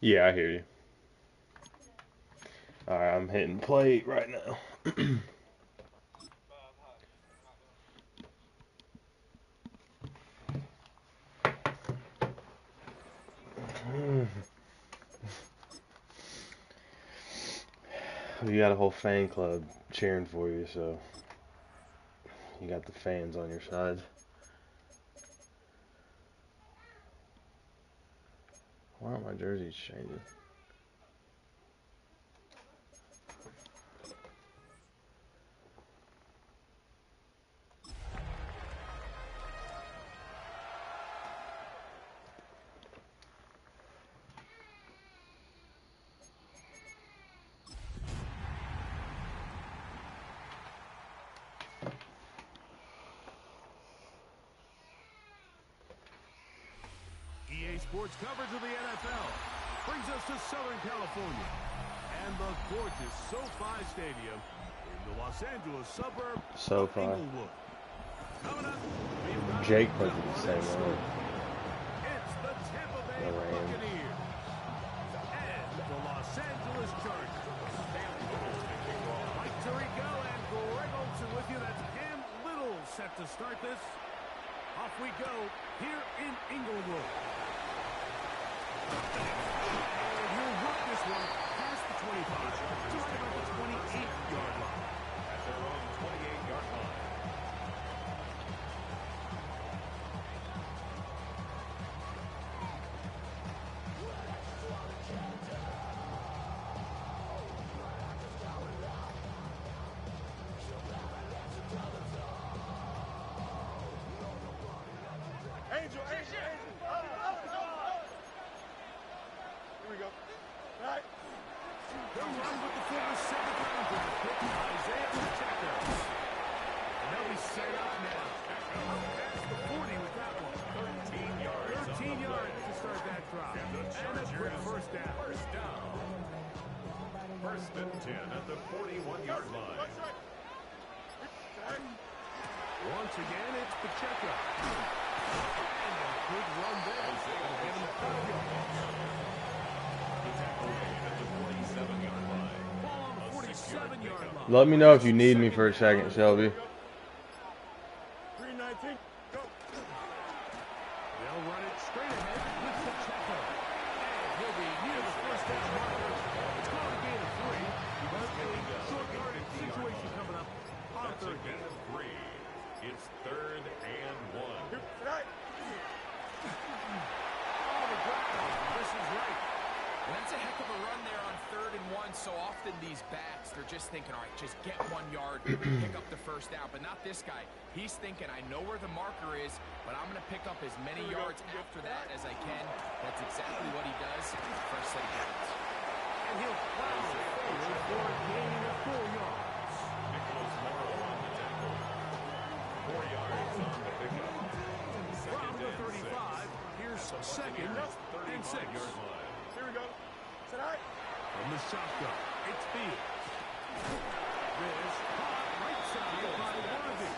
Yeah, I hear you. Alright, I'm hitting play right now. You got a whole fan club cheering for you, so you got the fans on your side. Why aren't my jerseys changing? EA Sports coverage of the NFL brings us to Southern California and the gorgeous SoFi Stadium in the Los Angeles suburb of SoFi. Inglewood. Coming up, we've got Jake a plays the same story. way. It's the Tampa Bay The Rams. Buccaneers and the Los Angeles Chargers. Mike Tirico and Greg Olsen with you. That's Cam Little set to start this. Off we go here in Inglewood. And he'll work this one past the 25 to right about the 28-yard line. At their own 28-yard line. Angel. Here we go. All right. They'll run with the former seventh-round draft pick, Isaiah Pacheco. And they'll be set up now. Past the 40 with that one. 13 yards. 13 yards to start that drive. And a quick first down. First and 10 at the 41-yard line. Once again, it's Pacheco. And a good run there. It'll give him 5 yards. The tackle made at the 47-yard line. Ball on the 47-yard line. Let me know if you need me for a second, Shelby. 3-19. Go. They'll run it straight ahead with Pacheco. And he'll be near the first down marker. It's called a gain of 3. But a short yardage situation coming up on third down. It's 3rd and 1. Right. On the ground. This is right. And that's a heck of a run there on 3rd and 1. So often these backs, they're just thinking, all right, just get 1 yard, pick up the first down. But not this guy. He's thinking, I know where the marker is, but I'm going to pick up as many yards after that as I can. That's exactly what he does. First set of downs. And he'll plow forward for a gain of 4 yards. Nicholas Morrow on the tackle. 4 yards on the pickup. From the 35, here's 2nd and 6. Here we go. Set out. From the shotgun, it's Fields. This caught right side by Worthy.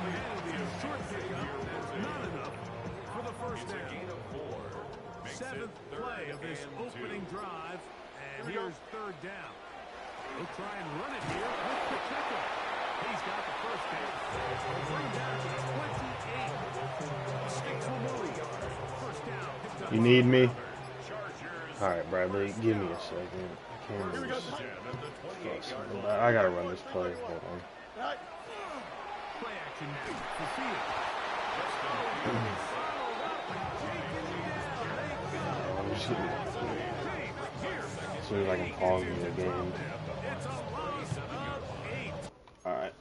And it'll be a short pickup. That's not enough for the first down. 7th play of this opening drive. And here's 3rd down. He'll try and run it here with Pacheco. He's got the first down. He'll bring down to 28. Sticks will move. First down. Picked up You need me? Chargers. Alright, Bradley, give me a second. Here we go. I gotta run this play. Hold on. Play action now for Fields. As soon as I can pause the game. It's a loss of 8. Alright.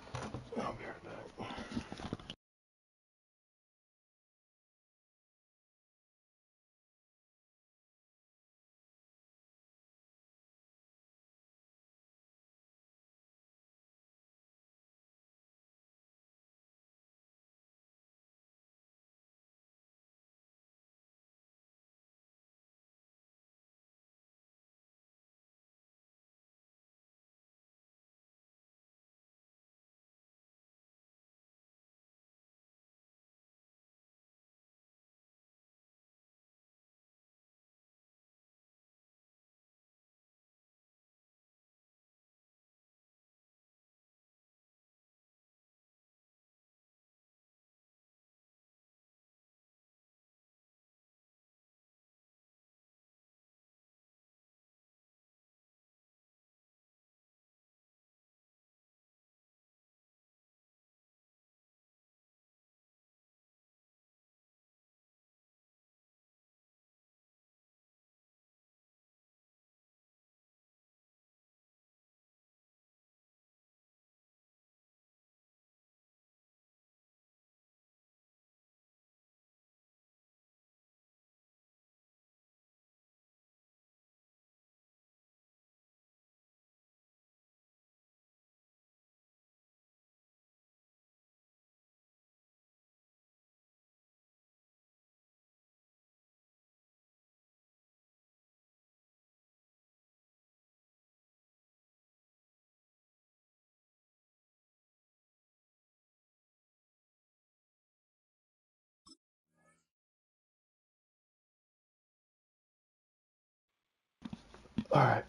Alright,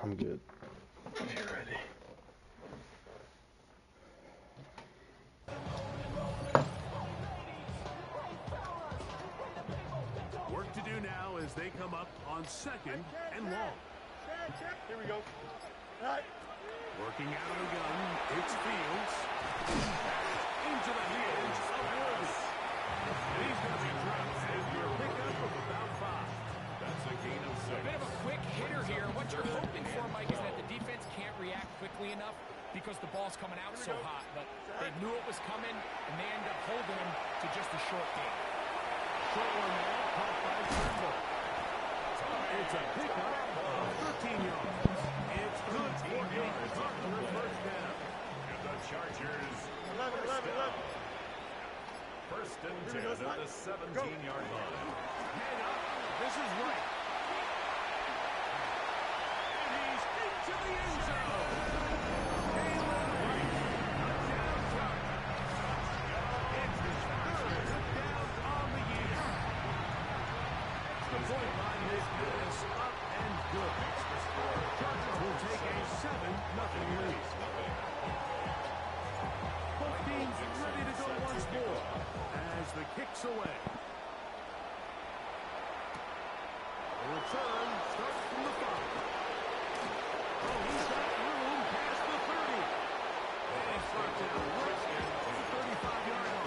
I'm good. If you're ready. Work to do now as they come up on 2nd and long. Here we go. Working out of the gun, it's Fields. Into the hands of Worthy. And he's going to be dropped after a pickup of about 5. That's a gain of 6. A bit of a quick hitter here. What you're hoping for, Mike, is that the defense can't react quickly enough because the ball's coming out so hot. But they knew it was coming, and they end up holding him to just a short game. Short one now, caught by Turnbull. It's a pickup of 13 yards. It's good for him. First down. And the Chargers 11. first and 10 at the 17-yard line. Head up. This is right. And he's into the end zone. It's his third down on the year. The point line is up and good. Chargers will take a 7-0 lead. Both teams ready to go once more as the kick's away. The return starts from the 5. Oh, he's got room past the 30. And it's brought down right at the 35-yard line.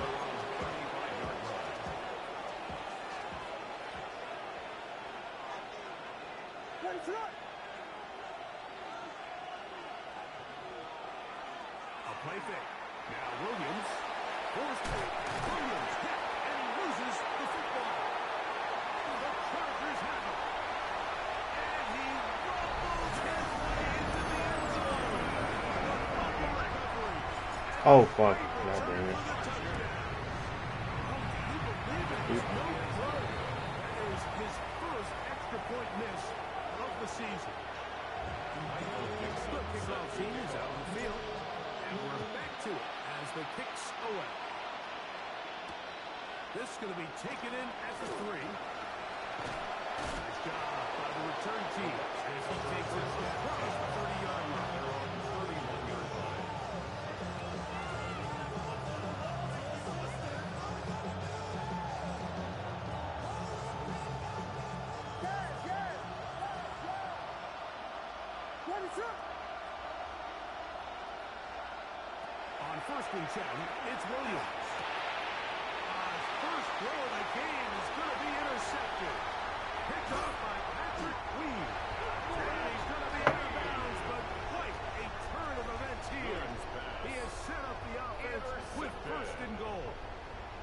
A play fake. Now Williams. Forced it. Williams hit, and he loses the football. The Chargers have it. And he rumbles his way into the end zone. The fumble recovery. Oh, fuck. God damn it. No throw. That is his first extra point miss of the season. The kickoff team is out on the field. And we're back to it as the kick's away. This is going to be taken in at the 3. Nice job by the return team as he takes us across the 30-yard line. They're on the 31-yard line. On 1st and 10, it's Williams. His first throw of the game is going to be intercepted. Picked off by Patrick Queen. And he's going to be out of bounds, but quite a turn of events here. He has set up the offense with 1st and goal.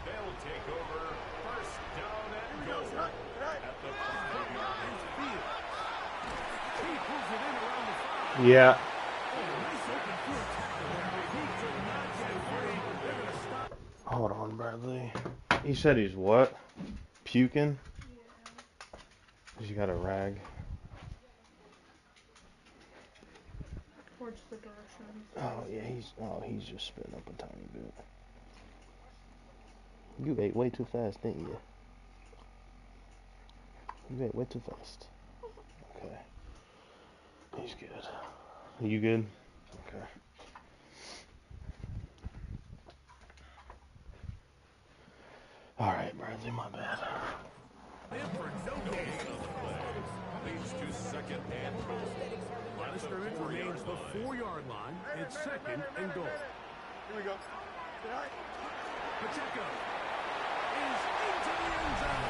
They'll take over 1st down and goal at the 5-yard field. He pulls it in around the 5. Yeah. Hold on, Bradley. He said he's what? Puking? He's got a rag. Towards the direction. Oh, yeah, he's just spitting up a tiny bit. You ate way too fast, didn't you? You ate way too fast. Okay. He's good. You good? Okay. All right, Bradley, my bad. In for no gain on the play. Leads to 2nd and goal. Line of scrimmage remains the 4-yard line. It's 2nd and goal. Here we go. Pacheco is into the end zone.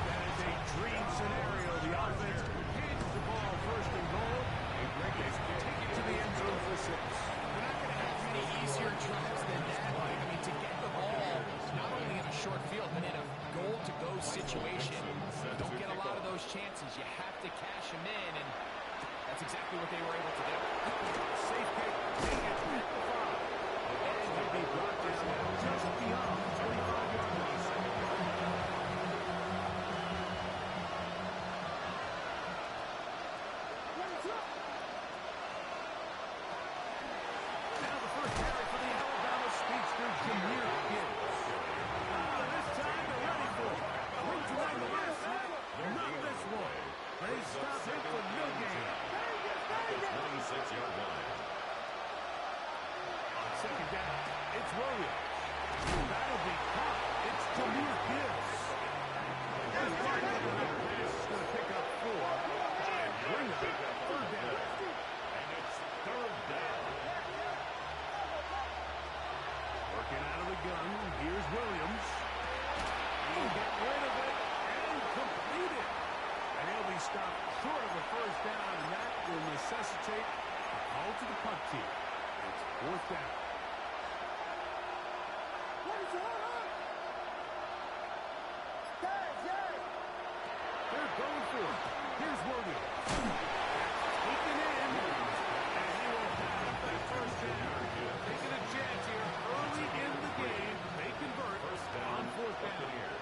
That is a dream scenario. The offense hands the ball 1st and goal. And Greg is take it to the end zone for 6. They're not going to have many easier drives than that. I mean, to get the ball not only in a short field, but in a goal-to-go situation. You don't get a lot of those chances. You have to cash them in, and that's exactly what they were able to do. Safe pick. Take it at the 5. And he'll be brought down just beyond the 25-yard line. Now the first carry for the Alabama speedster, Jahmyr Gibbs. This time they're ready for it. Route to the stop hit for no gain. At the 26-yard line. On second down, it's Williams. That'll be caught. It's Jameer Gibbs. This part of the pass is going to pick up 4 and bring up third down. And it's third down. Working out of the gun. Here's Williams. He'll get rid of it and complete it. And he'll be stopped short of a first down, and that will necessitate a call to the punt team. It's fourth down. They're going for it. Here's Williams. Taken in. And he will have that first down. Taking a chance here early in the game. They convert on fourth down here.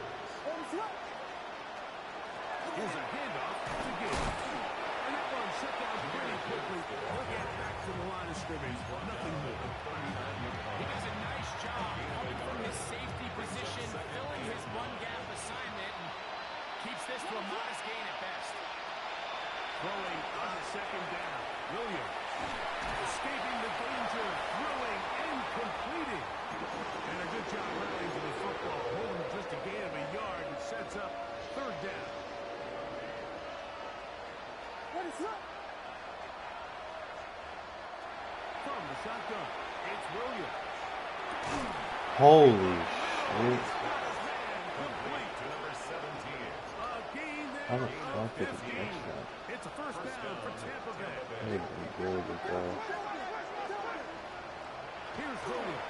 Here's a handoff to Gibbs. And that one shut down pretty quickly. We'll get back to the line of scrimmage. Nothing more. He does a nice job coming from his safety position, filling his one-gap assignment, and keeps this to a modest gain at best. Throwing on second down. Williams escaping the danger, throwing and completing. And a good job rallying to the football. Holding just a gain of a yard. It sets up third down. From the shotgun, it's Williams. Holy shit. Complete to number 17. A gain there How the of fuck did he 15. catch that? It's a first down for Tampa Bay. That was a really good throw. Here's Williams.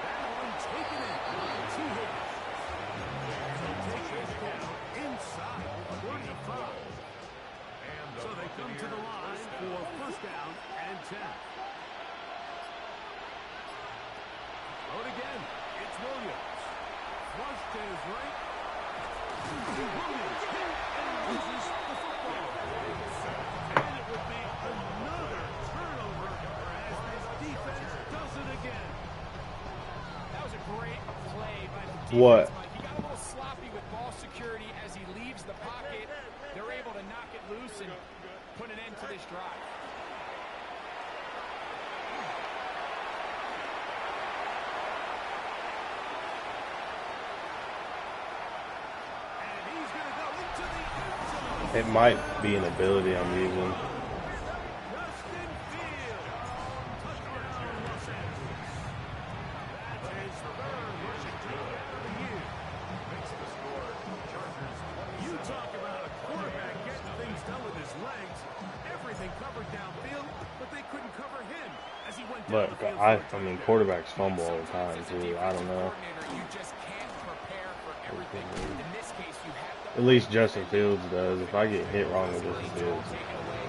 That one taken in by T. Higgins. So take this down inside 45. So they come to the line for first down and 10. Load again. It's Williams. Flush to his right. Williams hit and loses the football. And it would be another turnover as this defense does it again. That was a great play by the defense. What? Mike. He got a little sloppy with ball security as he leaves the pocket. They're able to knock it loose and put an end to this drive. And he's going to go into the end zone. It might be an ability I'm using. Justin Fields. Touchdown, Los Angeles. That's his third rushing touchdown of the year. Makes the score. Chargers 20. You talk about a quarterback getting things done with his legs. Everything covered downfield, but they couldn't cover him as he went down But the field. I mean, quarterbacks fumble all the time too. I don't know. You just can't prepare for everything. In this case, you have to At least Justin Fields does. If I get hit wrong with Justin Fields, take it away.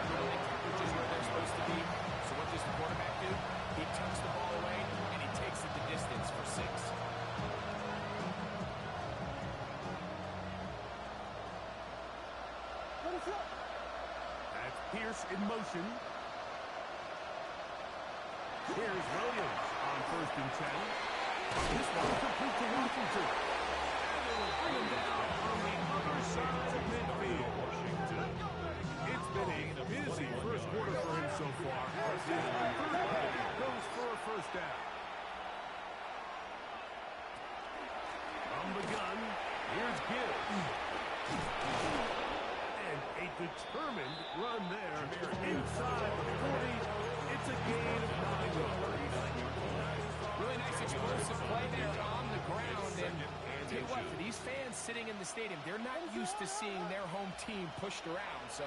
Everything coverages where they're supposed to be. So what does the quarterback do? He tucks the ball away and he takes it the distance for 6. That's Pierce in motion. Here's Williams on first and 10. This one complete to Washington. And they will bring him down on the other side of midfield. Washington. It's been a busy first quarter for him so far. His third pass goes for a first down. From the gun, here's Gibbs. And a determined run there inside the 40. It's a gain of 9 yards. Really nice explosive play there on the ground. And tell you what, for these fans sitting in the stadium, they're not used to seeing their home team pushed around. So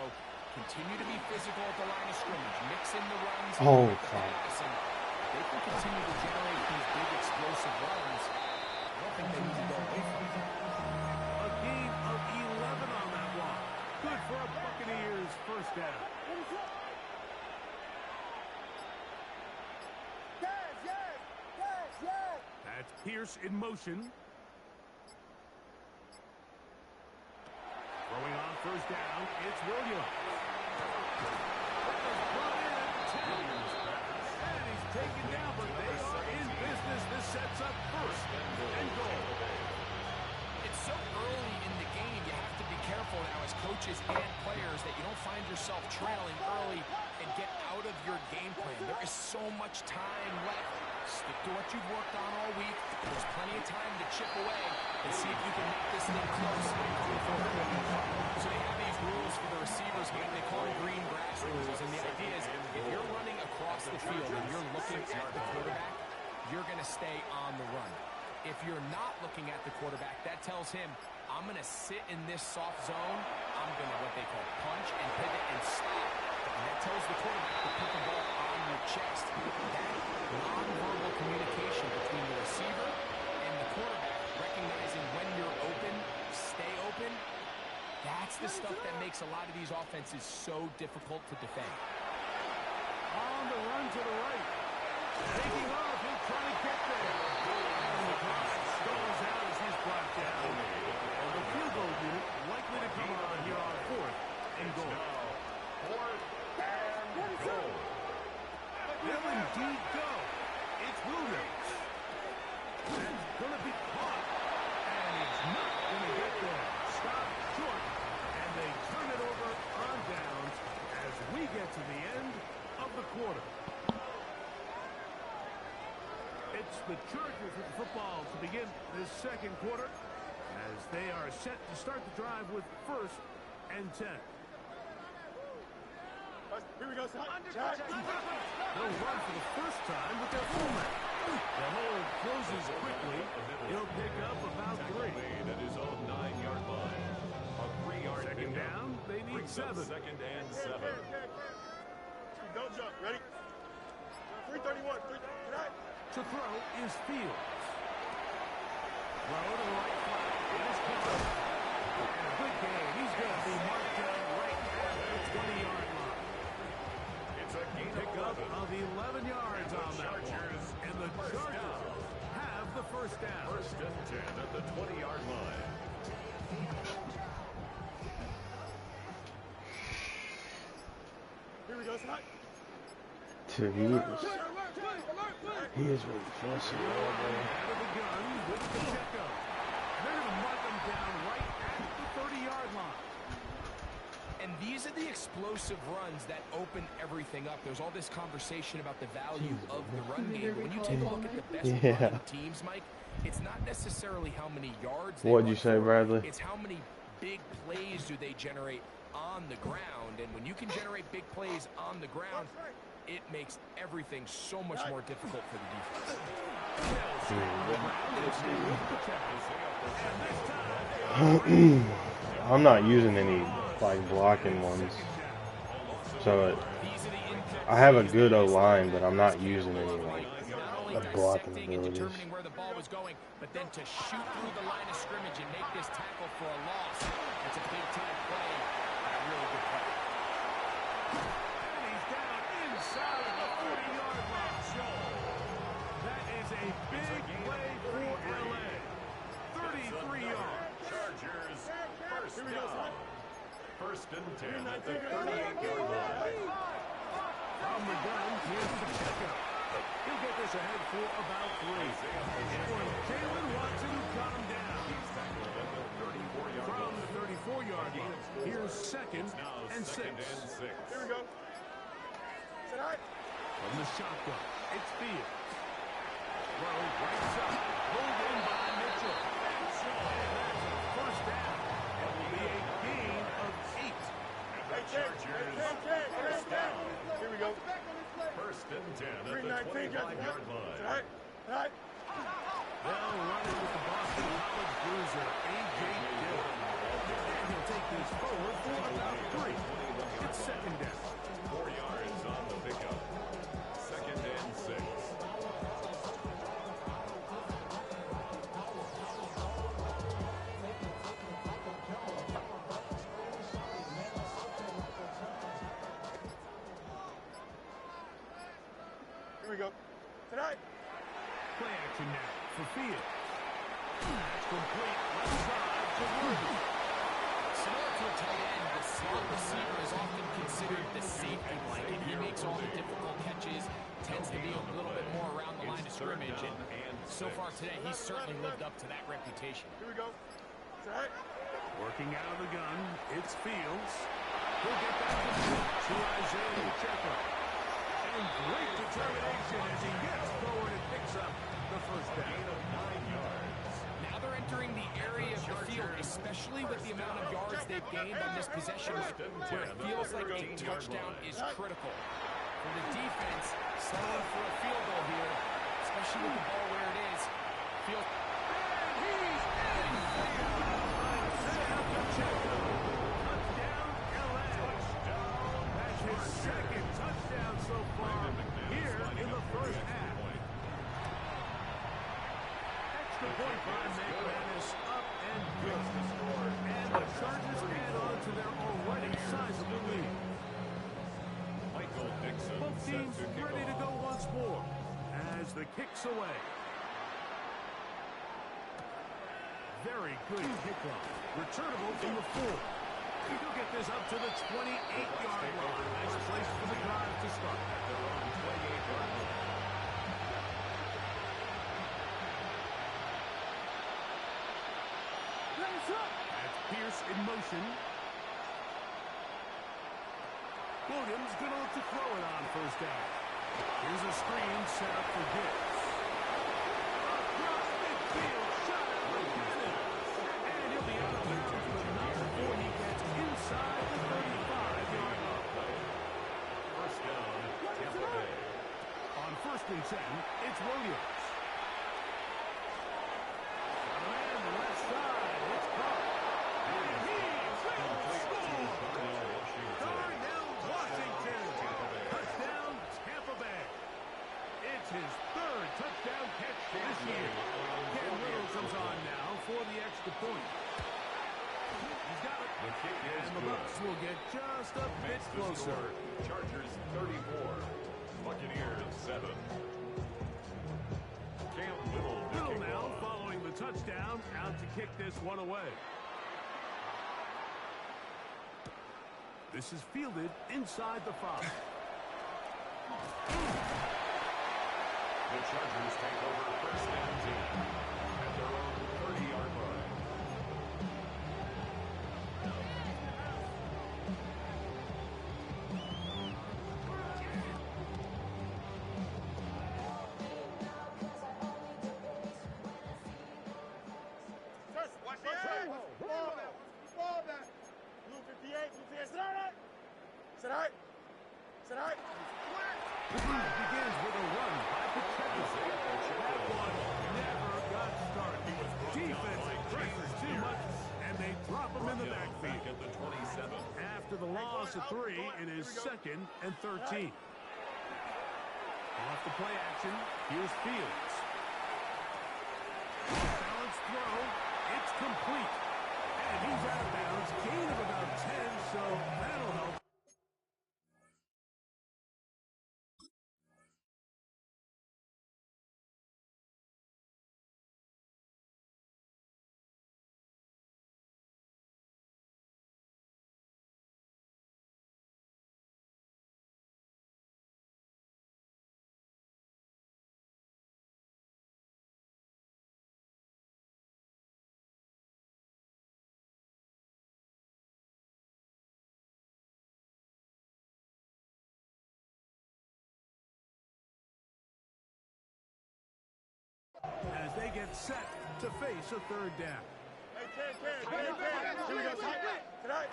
continue to be physical at the line of scrimmage. Mix in the runs. Oh, with the God. pass, and they can continue to generate these big explosive runs. I don't think they need to go away from it. A gain of 11 on that one. Good for a Buccaneers first down. That's Pierce in motion. Throwing on first down, it's Williams. That was brought in at 10. And he's taken down, but they are in business. This sets up first and goal. It's so early in the game, you have to be careful coaches and players that you don't find yourself trailing early and get out of your game plan. There is so much time left. Stick to what you've worked on all week. There's plenty of time to chip away and see if you can make this thing close going forward. So they have these rules for the receivers game. They call them green grass rules. And the idea is if you're running across the field and you're looking at the quarterback, you're going to stay on the run. If you're not looking at the quarterback, that tells him, I'm going to sit in this soft zone. I'm going to what they call punch and pivot and stop. And that tells the quarterback to put the ball on your chest. That non-verbal communication between the receiver and the quarterback, recognizing when you're open, stay open, that's the stuff that makes a lot of these offenses so difficult to defend. On the run to the right. Taking off, he'll try to get there. And the clock stalls out as he's brought down. The field goal unit likely to come on here on 4th and goal. 4th and goal. They'll indeed go. It's Williams. That's going to be caught. And it's not going to get there. Stop short. And they turn it over on downs as we get to the end of the quarter. It's the Chargers with the football to begin this second quarter as they are set to start the drive with 1st and 10. Here we go, son. They'll run for the first time with their fullback. The hole closes quickly. He'll pick up about 3. At his own 9-yard line. A 3-yard Second down, they need 7. Second and 7. Don't jump. Ready? 331. Tonight. To throw is Fields. Throw to the right flat. It is caught. And a good game. He's going to be marked down right at the 20-yard line. It's a gain Pickup of 11 yards on that one. And the Chargers have the first down. 1st and 10 at the 20-yard line. Here we go, son. Dude, he is really fussy all day. Out of the gun with Pacheco. They're going to mark him down right at the 30-yard line. And these are the explosive runs that open everything up. There's all this conversation about the value of the run game. But when you take a look at the best running teams, Mike, it's not necessarily how many yards they What'd you run say, for. Bradley? It's how many big plays do they generate on the ground. And when you can generate big plays on the ground, it makes everything so much more difficult for the defense. I'm not using any like blocking ones, so I have a good O-line, but I'm not using any like blocking abilities. Determining where the ball was going, but then to shoot through the line of scrimmage and make this tackle for a loss, that's a big time play, and a really good play. And he's down inside the 40-yard line. That is a big play for LA. 33 yards. Chargers, first Here we go, son. down. 1st and 10 at the 38-yard line. From the gun, here's Pacheco. He'll get this ahead for about 3. It was Jalen Watson who got him down. From the 34-yard line, here's 2nd and 6. Here we go. Tonight. From the shotgun, it's Fields. Throw right side, pulled in by Mitchell. And that's a first down. It will be a gain of 8. The Chargers, first down. Here we go. 1st and 10 at the 319. 25-yard line. Tonight. They'll run it with the Boston College bruiser, A.J. Dillon. And he'll take this forward for about 3. It's 2nd down. 4 yards on the pickup. 2nd and 6. Here we go. Tonight. Play action now for Fields. That's complete left side to Worthy. Similar to a tight end, the slot receiver is often considered the safety blanket. He makes all the difficult catches, tends to be a little bit more around the line of scrimmage, and so far today, he's certainly lived up to that reputation. Here we go. Tonight. Working out of the gun, it's Fields. He'll get back to Isaiah Pacheco. And great determination as he gets forward and picks up the first down. Gain of 9 yards. Now they're entering the area of the field, especially with the amount of yards they've gained on this possession, where it feels like a touchdown is critical. For the defense, settling for a field goal here, especially with the ball where it is. Field. And he's in! Isaiah Pacheco. Touchdown, LA. That's his second touchdown so far here in the first half. Extra point by McManus, up and good. And the Chargers add on to their already sizable lead. Michael Dixon Both set teams to kick ready to off. go once more as the kick's away. Very good kickoff. Returnable from the 4. He'll get this up to the 28-yard line. Nice place for the drive to start. Their own 28-yard line. That's Pierce in motion. Williams going to look to throw it on first down. Here's a screen set up for Diggs. Across midfield, shot at McManus. And he'll be out of bounds, but not before he gets inside the 35-yard line. First down, Tampa Bay. On 1st and 10, it's Williams. Got a man on the left side. It's caught. And he's going to score. Darnell Washington. Touchdown, Tampa Bay. It's his 3rd touchdown catch this year. Ken Williams comes on now for the extra point. He's got it. The kick is And the good. Bucs will get just a bit Makes the closer. score Chargers 34, Buccaneers 7. Cam Little to Little kick now off. following the touchdown, out to kick this one away. This is fielded inside the 5. The Chargers take over first and 10 at their own 30-yard line. Watch the track. Ball back. Ball back. Blue 58. Blue 58. Tonight. Tonight. Tonight. The drive begins with a run by Pacheco. That one never got started. Defense presses too much, and they drop him in the backfield. Back at the 27. After the loss of 3, it is 2nd and 13. Off the play action, here's Fields. Balanced throw, it's complete. And he's out of bounds, gain of about 10, so that'll help. As they get set to face a 3rd down. Hey, Ken. Here we go. Tonight.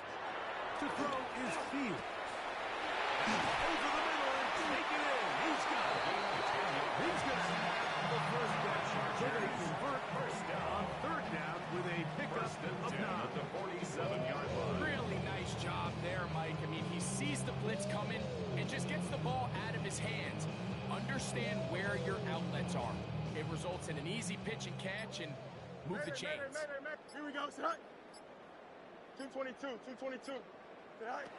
To throw is Fields. Over the middle and take it in. He's got it. He's going to have the first down. So they convert first down on 3rd down with a pickup First and of 10 at 9. the 47-yard line. Really nice job there, Mike. I mean, he sees the blitz coming and just gets the ball out of his hands. Understand where your outlets are. It results in an easy pitch and catch and move the chains. Here we go. Tonight. 222. 222. Tonight.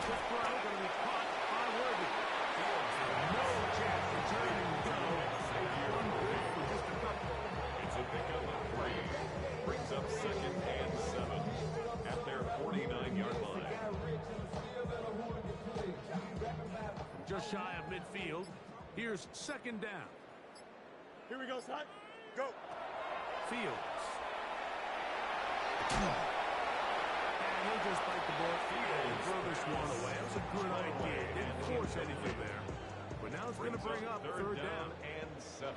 This throw going to be caught by Worthy. No chance to turn and go. That one good for just a couple. It's a pickup of 3. Brings up 2nd and 7 at their 49-yard line. Just shy of midfield. Here's 2nd down. Here we go, son. Go. Fields. And he'll just bite the ball and throw this one away. That was a good idea. Didn't force anything there. But now it's going to bring up third down and 7.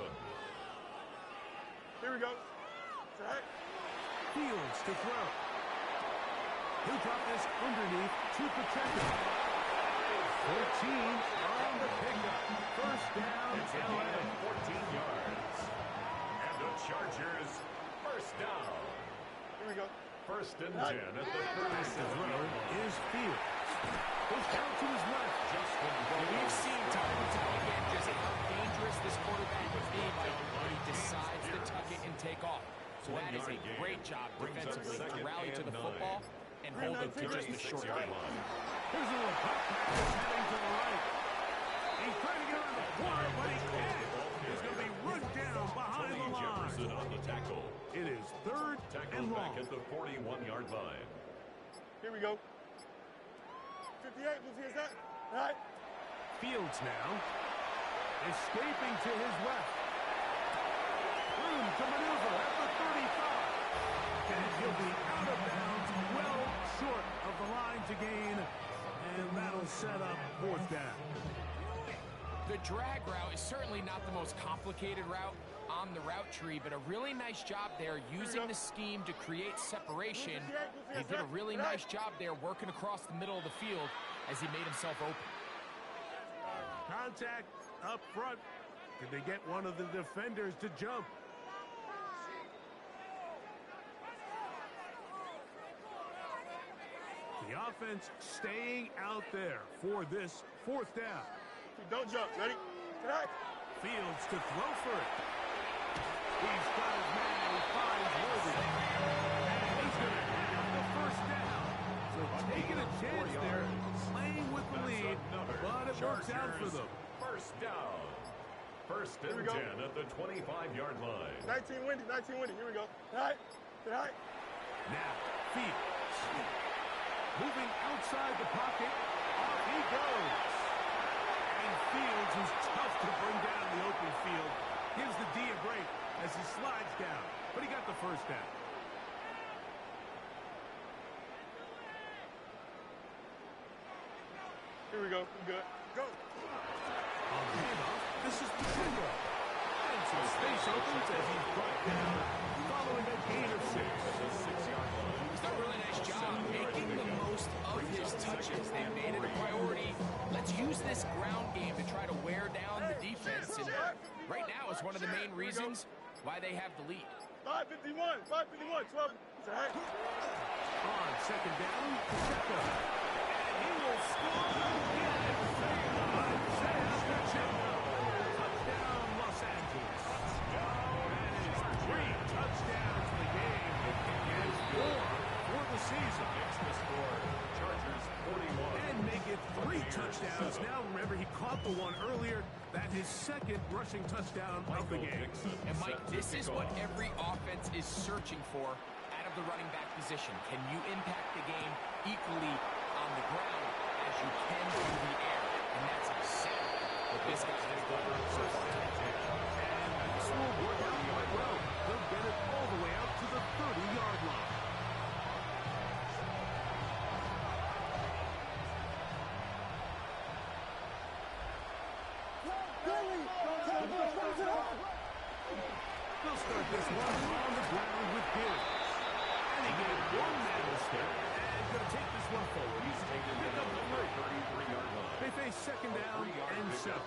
Here we go. Set. Fields to throw. He'll drop this underneath to Pacheco. 14 on the pickup. First down, It's a gain of 14 yards. And the Chargers, first down. Here we go. First and 10 at the 37-yard line. Is Fields. Goes down to his left. We've seen time and time again just how dangerous this quarterback can be when he decides to tuck it and take off. So that is a great job defensively to rally to the football and hold it to just a short game. Here's a little pop pass heading to the right. He's trying to get on the corner, but he can't. He's going to be run down behind the line. Jefferson on the tackle. It is third and Tackled long. back at the 41-yard line. Here we go. 58, Lucy, is that? All right. Fields now. Escaping to his left. Room to maneuver at the 35. And he'll be out of bounds, well short of the line to gain. And that'll set up fourth down. The drag route is certainly not the most complicated route on the route tree, but a really nice job there using the scheme to create separation. He did a really nice job there working across the middle of the field as he made himself open. Contact up front. Did they get one of the defenders to jump? The offense staying out there for this fourth down. Don't jump. Ready? Tonight. Fields to throw for it. He's got his man and he finds Worthy. And he's going to have the first down. So taking a chance there, playing with the lead, but it works out for them. First down. First and 10 at the 25-yard line. 19 windy, 19 windy. Here we go. Tonight. Tonight. Now, Fields. Moving outside the pocket. Off he goes. And Fields is tough to bring down the open field. Gives the D a break as he slides down. But he got the first down. Here we go. We're good. Go. On the handoff, this is Pacheco. And some space opens as he's brought down following a gain of 6. The 6-yard line. He's done a really nice job making the most of his touches. They've made it a priority. Let's use this ground game to try to wear down the defense. And right now is one of the main reasons why they have the lead. 551. 551. 12. Tonight. On second down, Pacheco. And he will score again. Isaiah Pacheco. Touchdown, Los Angeles. That is 3 touchdowns in the game. And 4 for the season. It's the score. Chargers 41. And make it 3 touchdowns. Now remember, he caught the one earlier. That is second rushing touchdown of the game. And Mike, this is what every offense is searching for out of the running back position. Can you impact the game equally on the ground as you can through the air? And that's exactly what this guy has done so far today. And this will work out quite well. They'll get it all the way out to the 30-yard line. They'll start this one on the ground with Gibbs. And he gave one man a step. And going to take this one forward. He's taking it up the 33-yard line. They face second down and 7.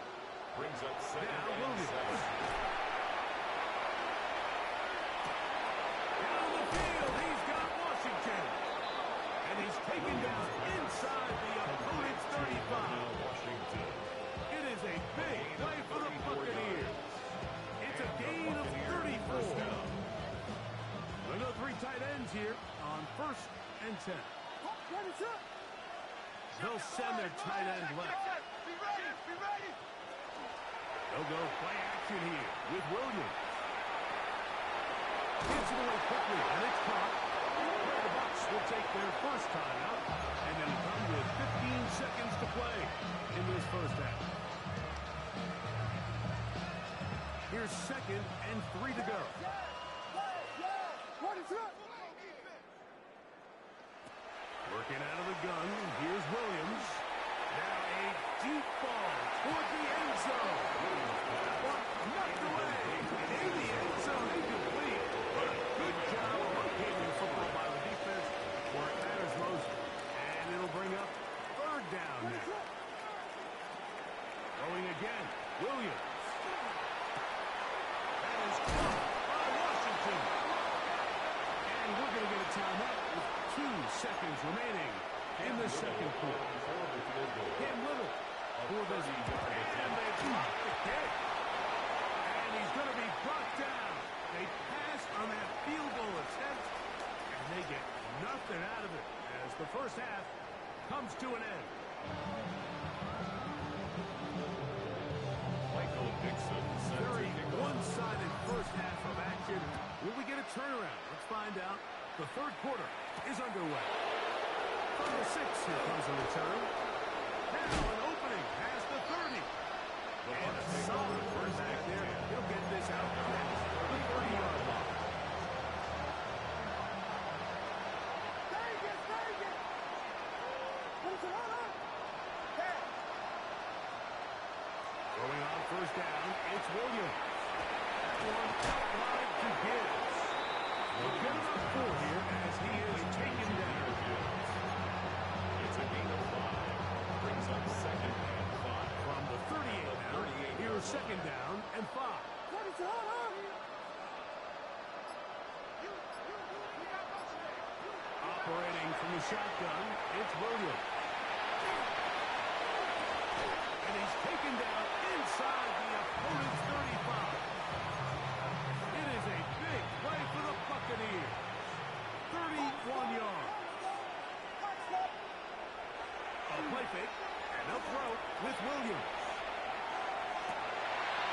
Brings up second Now and Williams. 7. Down the field, he's got Washington. And he's taken down inside the opponent's 35. Washington. It is a big play for the Buccaneers. It's a gain of 34. There are no 3 tight ends here on first and 10. They'll send their tight end left. Be ready. Be ready. They'll go play action here with Williams. Gets it away quickly, and it's caught. The Bucs will take their first time out, and then come with 15 seconds to play in this first half. Here's second and 3 to go. Working out of the gun. Here's Williams. Now a deep ball toward the end zone. One knocked away. In the end zone, incomplete. But a good job locating the football by the defense where it matters most. And it'll bring up third down now. Throwing again. Williams. That is caught by Washington. And we're going to get a timeout with 2 seconds remaining in the second quarter. Cam Little for this. And they block the kick. And he's going to be brought down. They pass on that field goal attempt. And they get nothing out of it as the first half comes to an end. Very one-sided first half of action. Will we get a turnaround? Let's find out. The third quarter is underway. From the 6, here comes a return. Now an opening past the 30. And a solid first back there. He'll get this out past the 30-yard line. Going on first down, it's Williams. That one outlined to Gibbs. We'll get about 4 here as he is taken down. It's a gain of 5. Brings up second and 5. From the 38 now, here's second down and 5. Operating from the shotgun, it's Williams. And he's taken down inside the opponent's 35. It is a big play for the Buccaneers. 31 yards. A play fake, and they'll throw with Williams.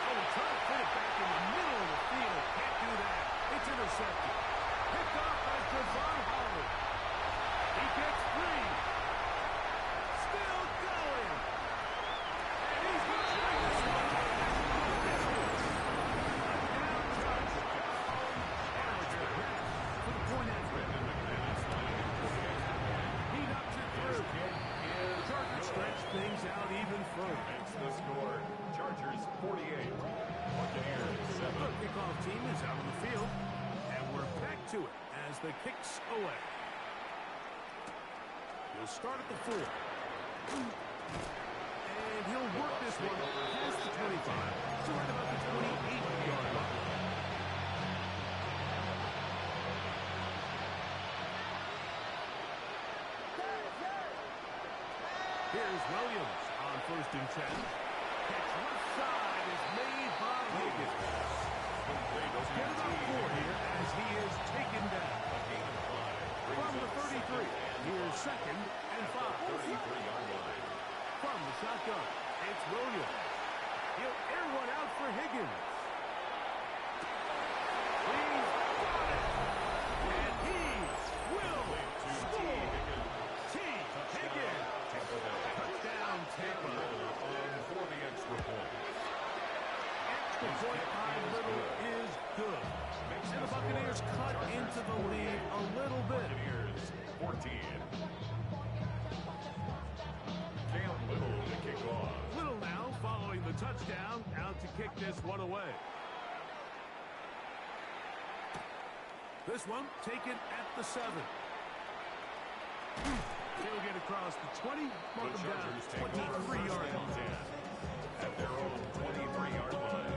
Oh, trying to put it back in the middle of the field. Can't do that. It's intercepted. Picked off by Javon Howard. He gets free. Still going. And he's going to bring this one down touch. For the point after. He knocks it through. Chargers stretch things out even further. Makes the score. Chargers 48. Buccaneers 7. The kickoff team is out on the field. And we're back to it as the kicks away. He'll start at the 4. And he'll work this one past the 25 to right about the 28-yard line. Here's Williams on 1st and 10. Catch left side is made by Higgins. Get about 4 here as he is taken down. From the 33, here's second and 5. 33-yard line. From the shotgun, it's Williams. He'll air one out for Higgins. He's got it. And he will score. T. Higgins. Touchdown, Tampa. For the extra point. Extra point by Little is good. And the Buccaneers cut into the lead a little bit. Buccaneers 14. Cam Little to kick off. Little now following the touchdown, out to kick this one away. This one taken at the 7. He'll get across the 20, mark The him down Chargers take over 23-yard first line. and 10 at their own 23-yard line.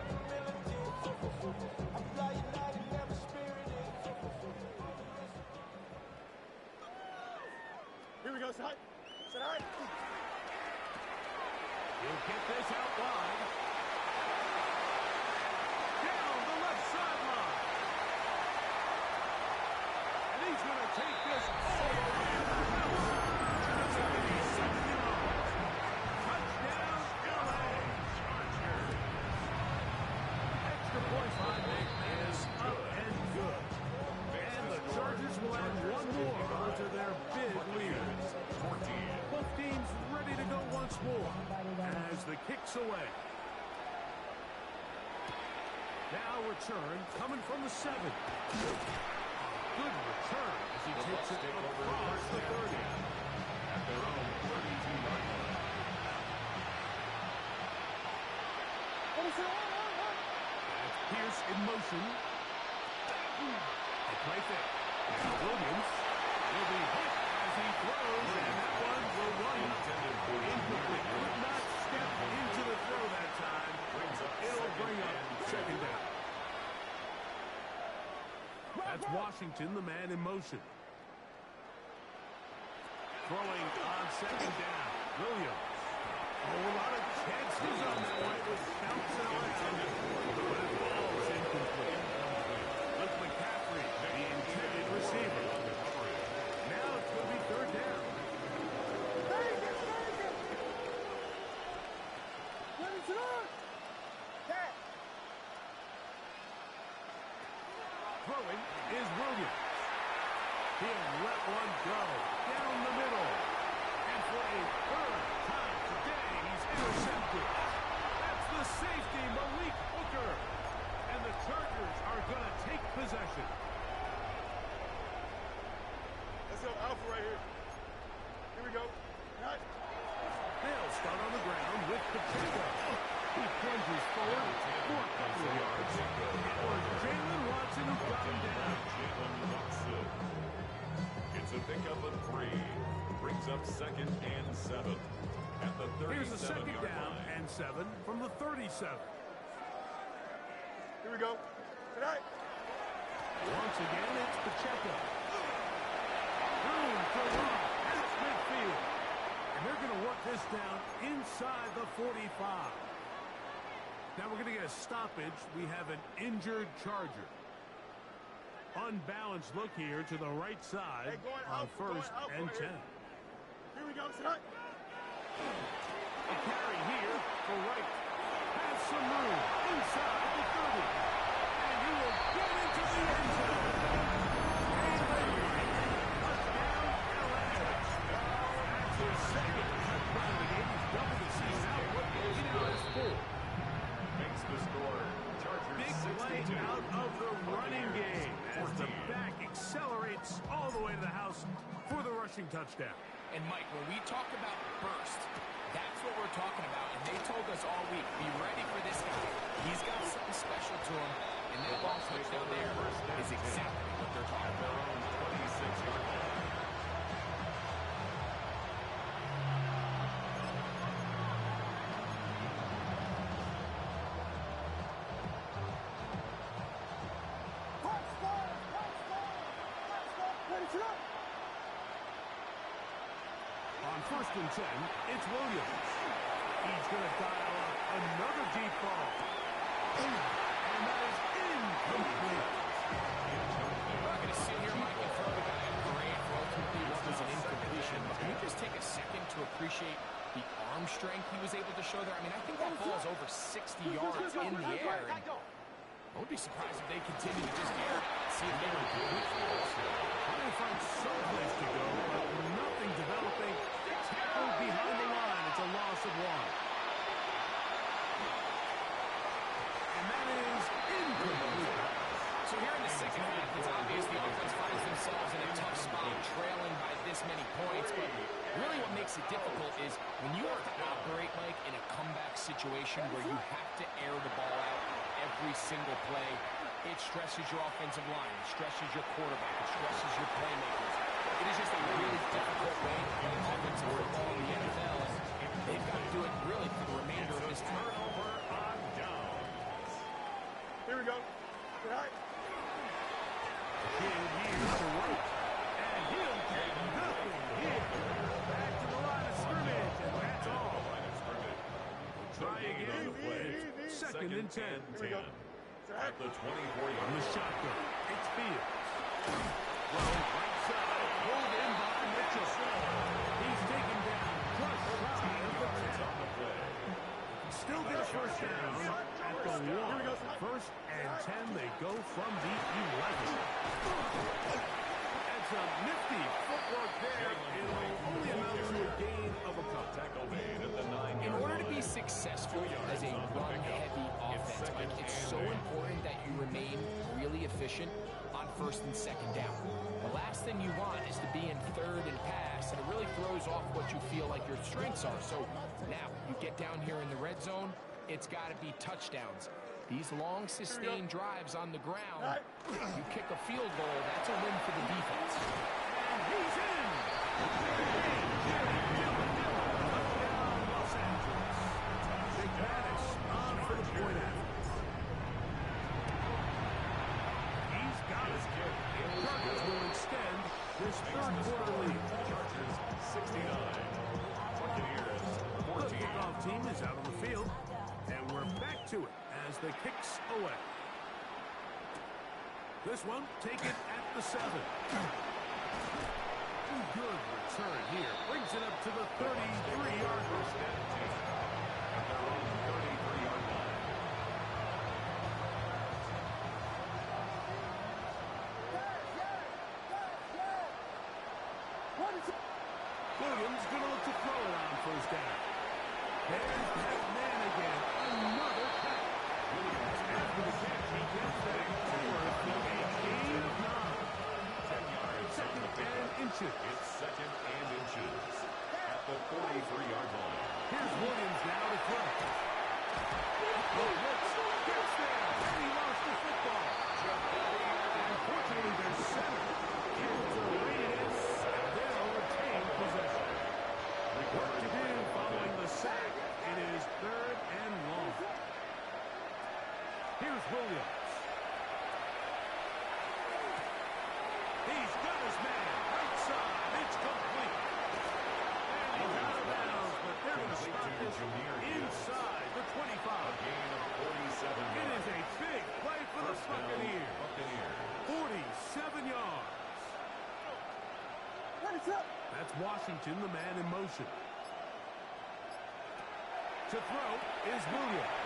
Here we go, side. Side. He'll get this out wide. Down the left sideline. And he's going to take this all the way to the house. 76 yards. Touchdown, LA. Chargers. Extra point by Nick is up and good. And the Chargers will add one more onto their big lead. 14. Both teams ready to go once more as the kicks away. Now return coming from the 7. Good return as he takes it across the 30. at their own 32-yard line. That's Pierce in motion. A play fake. And Williams will be hit as he throws, and that one will run incomplete. Could not step into the throw that time. It'll bring up second down. That's Washington, the man in motion. Throwing on second down. Williams. Oh, a lot of chances on that one. It was bouncing around. But his ball was incomplete. With McCaffrey, the intended receiver. Now it's going to be third down. Throwing is Williams. He'll let one go down the middle. And for a third time today, he's intercepted. That's the safety, Malik Hooker. And the Chargers are going to take possession. Let's go Alpha right here. Here we go. Right. They'll start on the ground with Pacheco. He plunges forward for a couple of yards. It was Jalen Watson who got him down. Jalen Watson gets a pickup of 3. Brings up 2nd and 7 at the 37-yard line. Here's a second down and 7 from the 37. Here we go. Tonight. Once again, it's Pacheco. Room for one at midfield. And they're going to work this down inside the 45. Now we're going to get a stoppage. We have an injured Charger. Unbalanced look here to the right side on 1st and 10. Here we go. Tonight. A carry here for Wright. Has some room inside the 30. And he will get into the end zone. Touchdown, LA. That's his second touchdown of the game. He's doubled the season output. He now has 4. Makes the score. Chargers Big play 62. out of the running game as the back accelerates all the way to the house for the rushing touchdown. And Mike, when we talk about burst, that's what we're talking about. And they told us all week, be ready for this guy. He's got something special to him. And that ball touchdown there is exactly what they're talking Their about. own 26-yard line. On 1st and 10, it's Williams. He's going to dial up another deep ball. And that is incomplete. We're not going to sit here, Mike, and throw the guy a parade for ultimately what was an incompletion. But can we just take a second to appreciate the arm strength he was able to show there? I mean, I think that ball is over 60 yards in the air. And I would be surprised if they continue to just air it out and see if they were good. Trying to find some place to go, but nothing developing. Tackled behind the line. It's a loss of 1. And that is incomplete. So here in the second half, it's obvious the offense finds themselves in a tough spot, trailing by this many points. But really what makes it difficult is when you have to operate, Mike, in a comeback situation where you have to air the ball out every single play, it stresses your offensive line, it stresses your quarterback, it stresses your playmakers. It is just a really difficult way to play offensive football in the NFL. And they've got to do it really for the remainder of this time. Turnover on downs. Here we go. Tonight. Again, here's to Wright. And he'll take nothing here. Back to the line of scrimmage, and that's all. Line of scrimmage. Try again. Second and 10. At the 24-yard On the line. shotgun, it's Fields. Well, right side, pulled in by Mitchell. He's taken down just shy of the 10. On the play. Still get a first down at the 1. First and 10, they go from the 11. That's a nifty footwork there. It'll only amount to a gain of a couple. Tackle made at the 9-yard In order to line. be successful as a run-heavy offense, Mike, it's so important that you remain really efficient on 1st and 2nd down. The last thing you want is to be in 3rd and pass, and it really throws shows off what you feel like your strengths are. So now you get down here in the red zone, it's got to be touchdowns. These long sustained drives on the ground, you kick a field goal, that's a win for the defense. And he's in. Touchdown, Los Angeles. McManus on for the point after. He's got his kick. Chargers will extend this third quarter lead. Chargers 69. Buccaneers The 14. kickoff team is out on the field, and we're back to it as the kicks away. This one taken at the 7. Good return here. Brings it up to the 33-yard line. First and 10 at their own 33-yard line. Williams going to look to throw it on first down. There's that man again. Another catch. Williams after the catch. He gets that forward for a gain of 9. 10 yards on the Second and inches. It's second and inches at the 43-yard line. Here's Williams now to throw. The blitz gets there, and he lost the football. Unfortunately, their center ends a radius, and they'll retain possession. Work to do following the sack. It is third and long. Here's Williams. He's got his man. Right side. It's complete. And he's out of bounds, but they're going to stop this inside the 25. A gain of 47 It yards. is a big play for the First down, Buccaneers. Buccaneers. 47 yards. That's Washington, the man in motion. To throw is Williams.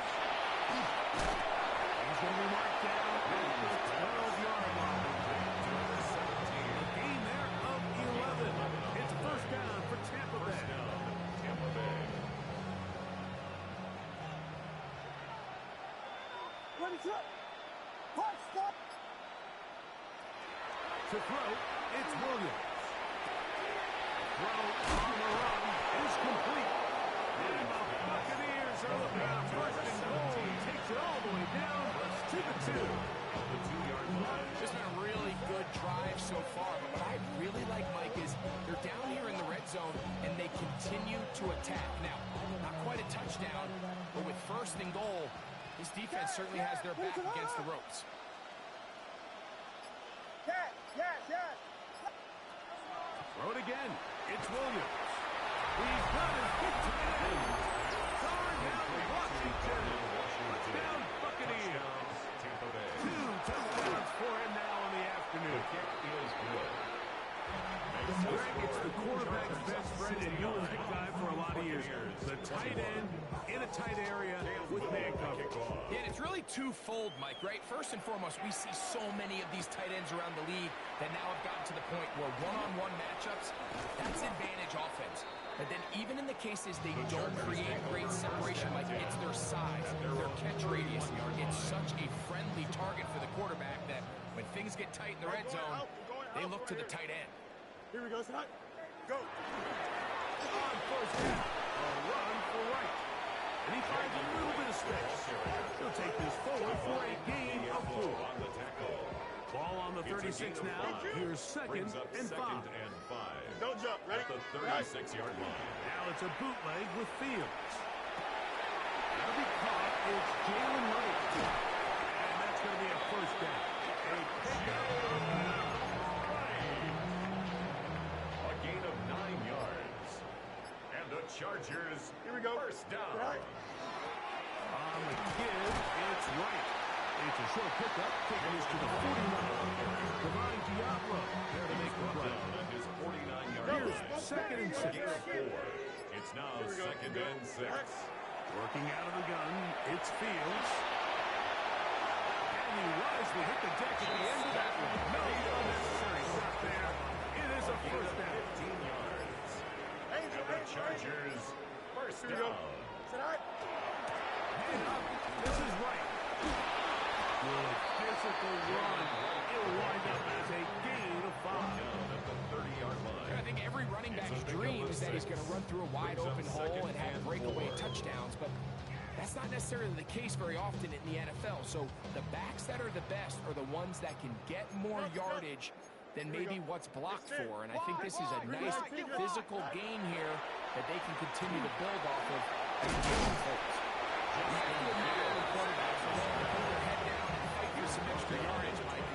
He's going to be marked down at the 12-yard line. A gain there of 11. It's first down for Tampa Bay. First down, Tampa Bay. To throw, it's Williams. Throw on the run is complete. And the Buccaneers are looking at first and goal. He takes it all the way down to the 2. The 2-yard line. Just been a really good drive so far, but what I really like, Mike, is they're down here in the red zone, and they continue to attack. Now, not quite a touchdown, but with first and goal, this defense certainly has their back against the ropes. Throw it again. It's Williams. He's got his big tight end. Going down Washington. Touchdown Buccaneers. Touchdowns, Tampa Bay. 2 touchdowns for him now in the The afternoon. kick is good. Greg, it's the quarterback's best friend, and he was the guy for a lot of years. The tight end in a tight area with man coverage. Yeah, and it's really twofold, Mike, right? First and foremost, we see so many of these tight ends around the league that now have gotten to the point where one-on-one matchups, that's advantage offense. But then even in the cases they don't create great separation, like it's their size, their catch radius, it's such a friendly target for the quarterback that when things get tight in the red zone, they look to the tight end. Here we go, son. Go. On first down, a run for right. And he finds a little bit of space. He'll take this forward for a gain of 4. On the tackle. Ball on the 36 now. Here's second Brings up and 5. second and 5. Don't jump. Ready? At the 36-yard line. Now it's a bootleg with Fields. That'll be caught. It's Jalen Wright. And that's going to be a first down. A pickup of 9. A gain of 9 yards. And the Chargers Here we go. first down. Right. On the give, it's Wright. It's a short pickup, taking us to the 49. Divine Diablo there to make the play. Down at his 49-yard Here's line. second and 6. Gain of 4. It's now second and 6. Working out of the gun, it's Fields. And he wisely hit the deck at the end of that one. No unnecessary stop there. It is a Gain of first down. 15 yards. And the Chargers first Here we go. down. Sit out. Hand up. This is right. Good physical run. It'll wind up as a gain of 5. Down at the 30-yard line. I think every running back's dream is that he's going to run through a wide open hole and have breakaway touchdowns, but that's not necessarily the case very often in the NFL. So the backs that are the best are the ones that can get more yardage than maybe what's blocked for. And I think this is a nice physical gain here that they can continue to build off of as the game unfolds. Quarterbacks are willing to put their head down and fight for some extra yardage, Mike.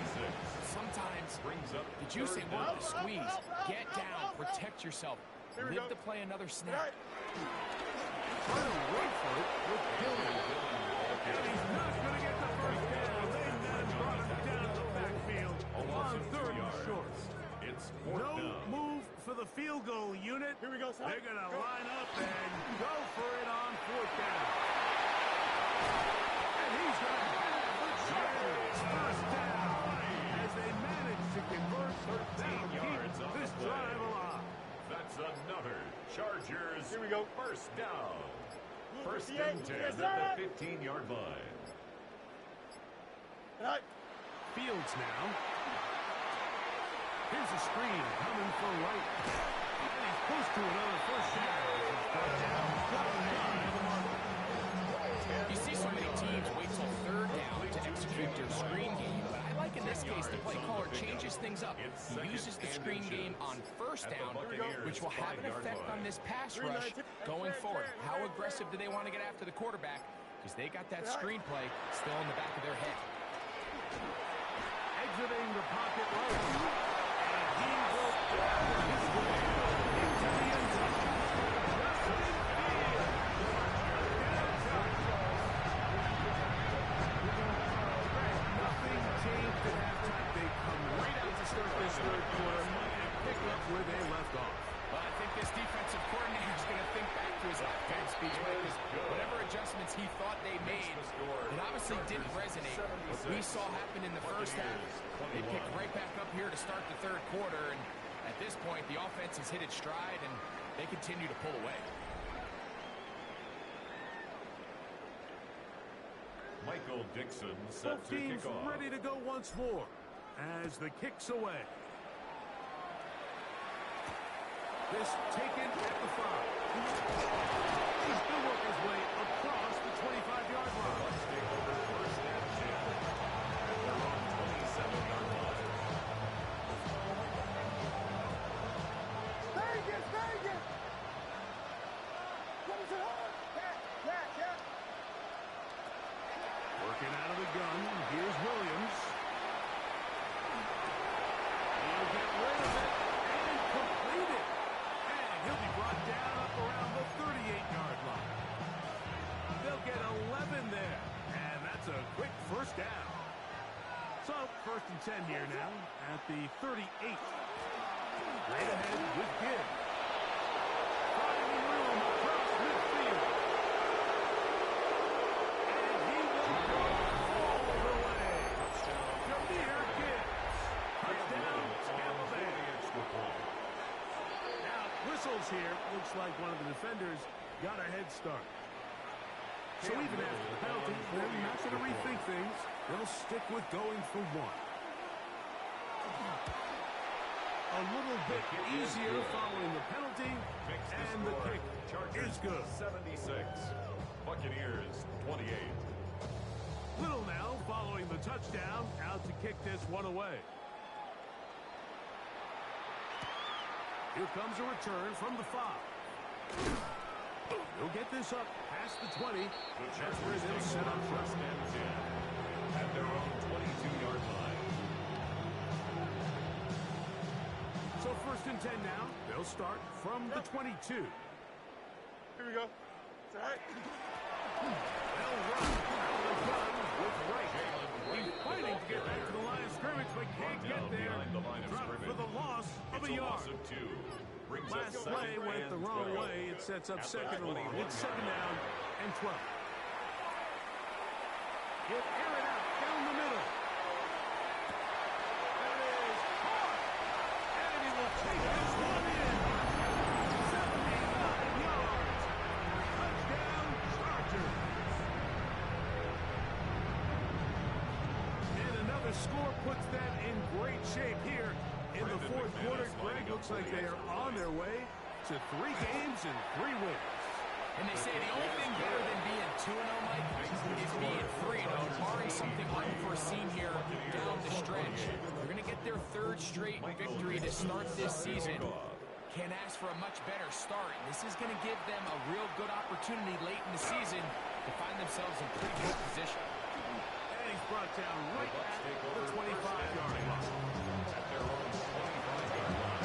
Sometimes the juice ain't worth the squeeze. Get down, protect yourself, live to play another snap. Trying to wait for it with Gillian. And he's not going to get the first down. They then brought him down the backfield on third and short. It's No move for the field goal unit. Here we go, son. They're going to line up and go for it on fourth down. And he's going to have the Chargers first down as they manage to convert 13 yards on this drive alive. That's another Chargers Here we go. first down. Blue First 58, and 10 yes, at sir. the 15-yard line. Right. Fields now. Here's a screen coming for Wright. And he's close to another first down. He's brought down by the mark. You see so many teams wait till third down to execute their screen game, but I like in this case the play caller changes things up. He uses the screen game on first down, which will have an effect on this pass rush going forward. How aggressive do they want to get after the quarterback? Because they got that screenplay still in the back of their head. Exiting the pocket right. And he will power his way into the end zone. Justin Fields. Nothing changed at halftime. They come right out to start this third quarter and pick up where they left off. Well, I think this defensive coordinator is going to think back to his halftime speech, because whatever adjustments he thought they made, it obviously didn't resonate. What we saw happen in the first half, they picked right back up here to start the third quarter, and at this point, the offense has hit its stride, and they continue to pull away. Michael Dixon set Both to teams kick off. ready to go once more as the kick's away. This taken at the 5. He's going to work his way across the 25-yard line. Bucks take over first and 10 at their own 27-yard line. Vegas, Vegas. What is it on? Yeah. Working out of the gun. Here's Williams. He'll get rid of it and complete it. And he'll be brought down up around the 38-yard line. They'll get 11 there. And that's a quick first down. So, first and 10 here now at the 38. Right ahead with Gibbs. Finding room across midfield. And he will go all the way. Jahmyr Gibbs. Touchdown, Tampa Bay. Now, whistles here. Looks like one of the defenders got a head start. So even after the penalty, they're not going to rethink things. They'll stick with going for one. A little bit easier following the penalty, and the kick is good. 76. Buccaneers 28. Little now following the touchdown, out to kick this one away. Here comes a return from the 5. He'll get this up past the 20. That's where they'll set up First and 10 at their own 22-yard line. So first and 10 now. They'll start from the 22. Here we go. It's all right. They'll run out of the gun with Wright. He's fighting to get back to the line of scrimmage, but can't get there. Behind the line of Dropped for scrimmage. the loss of It's a a loss yard. of 2. Brings Last us play second went the and wrong 12. way. It sets up At the second and long. 21 It's second yard down line. and 12. He'll air it out down the middle. That is hard. And he will take this one in. 79 yards. Touchdown, Chargers. And another score puts them in great shape here In the fourth quarter, Greg, looks like they are on their way to 3 games and 3 wins. And they say the only thing better than being 2-0, Mike, is being 3-0, barring something unforeseen here down the stretch. They're going to get their 3rd straight victory to start this season. Can't ask for a much better start. This is going to give them a real good opportunity late in the season to find themselves in pretty good position. And he's brought down right at the 25-yard line. At their own 25-yard line.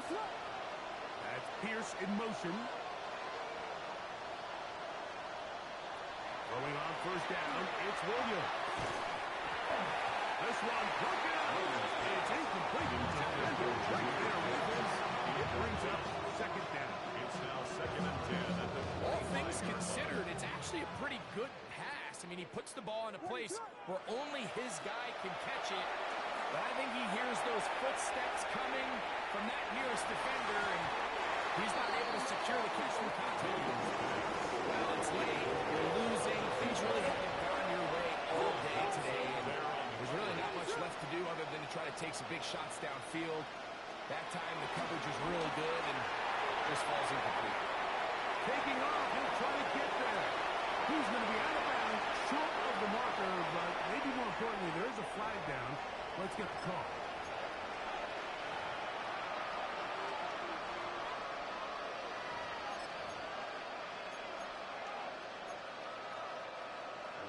That's Pierce in motion. Throwing on first down, it's Williams. This one broken out. It's incomplete. Defender right there with him. It brings up second down. It's now 2nd and 10 at the All things considered, it's actually a pretty good pass. I mean, he puts the ball in a place where only his guy can catch it. But I think he hears those footsteps coming from that nearest defender, and he's not able to secure the catch from contact. Well, it's late. You're losing. Things really haven't gone your way all day today, and there's really not much left to do other than to try to take some big shots downfield. That time, the coverage was really good, and just falls incomplete. Taking off, he'll try to get there. He's going to be out of bounds, short of the marker, but maybe more importantly, there is a flag down. Let's get the call.